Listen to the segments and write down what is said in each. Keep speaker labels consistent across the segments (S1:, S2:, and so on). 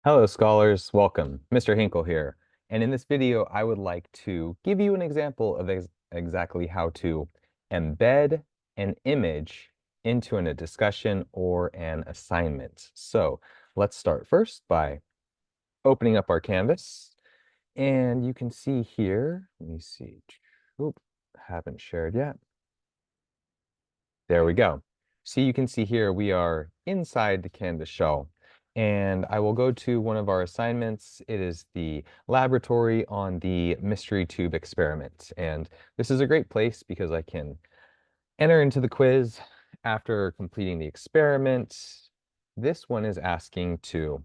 S1: Hello, scholars. Welcome. Mr. Hinkle here. And in this video, I would like to give you an example of exactly how to embed an image into a discussion or an assignment. So let's start first by opening up our canvas. And you can see here, let me see. Oop, haven't shared yet. There we go. So you can see here we are inside the Canvas shell. And I will go to one of our assignments. It is the laboratory on the mystery tube experiment. And this is a great place because I can enter into the quiz after completing the experiment. This one is asking to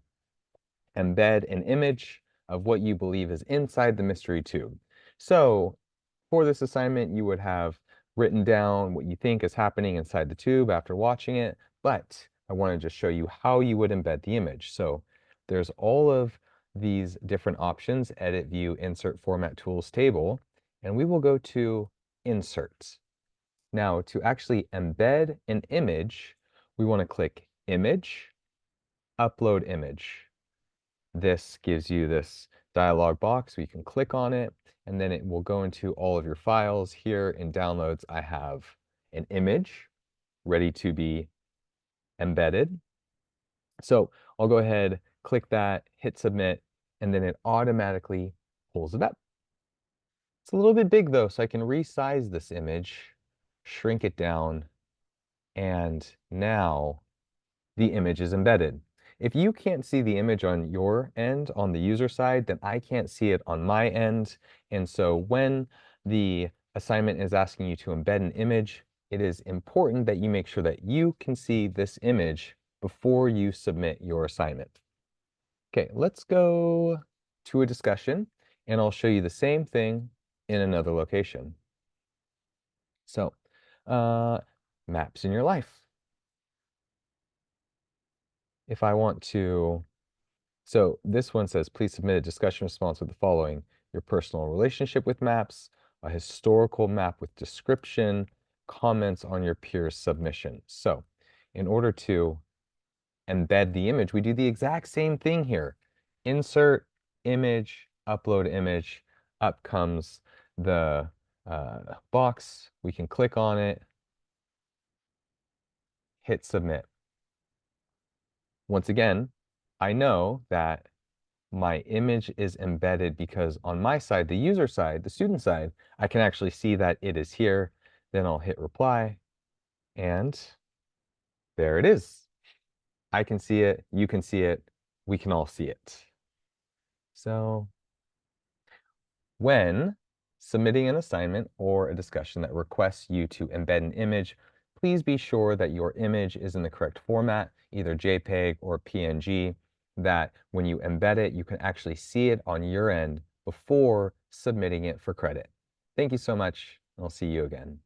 S1: embed an image of what you believe is inside the mystery tube. So for this assignment, you would have written down what you think is happening inside the tube after watching it, but I want to just show you how you would embed the image. So there's all of these different options: edit, view, insert, format, tools, table, and we will go to insert. Now, to actually embed an image, we want to click image, upload image. This gives you this dialog box. We can click on it, and then it will go into all of your files. Here in downloads, I have an image ready to be embedded. So I'll go ahead, click that, hit submit, and then it automatically pulls it up. It's a little bit big though, so I can resize this image, shrink it down, and now the image is embedded. If you can't see the image on your end, on the user side, then I can't see it on my end. And so when the assignment is asking you to embed an image, it is important that you make sure that you can see this image before you submit your assignment. Okay, let's go to a discussion, and I'll show you the same thing in another location. So, maps in your life. If I want to, so this one says, please submit a discussion response with the following: your personal relationship with maps, a historical map with description, comments on your peer's submission. So in order to embed the image, we do the exact same thing here. Insert image, upload image, up comes the box. We can click on it, hit submit. Once again, I know that my image is embedded because on my side, the user side, the student side, I can actually see that it is here. Then I'll hit reply, and there it is. I can see it, you can see it, we can all see it. So when submitting an assignment or a discussion that requests you to embed an image, please be sure that your image is in the correct format, either JPEG or PNG, that when you embed it, you can actually see it on your end before submitting it for credit. Thank you so much. I'll see you again.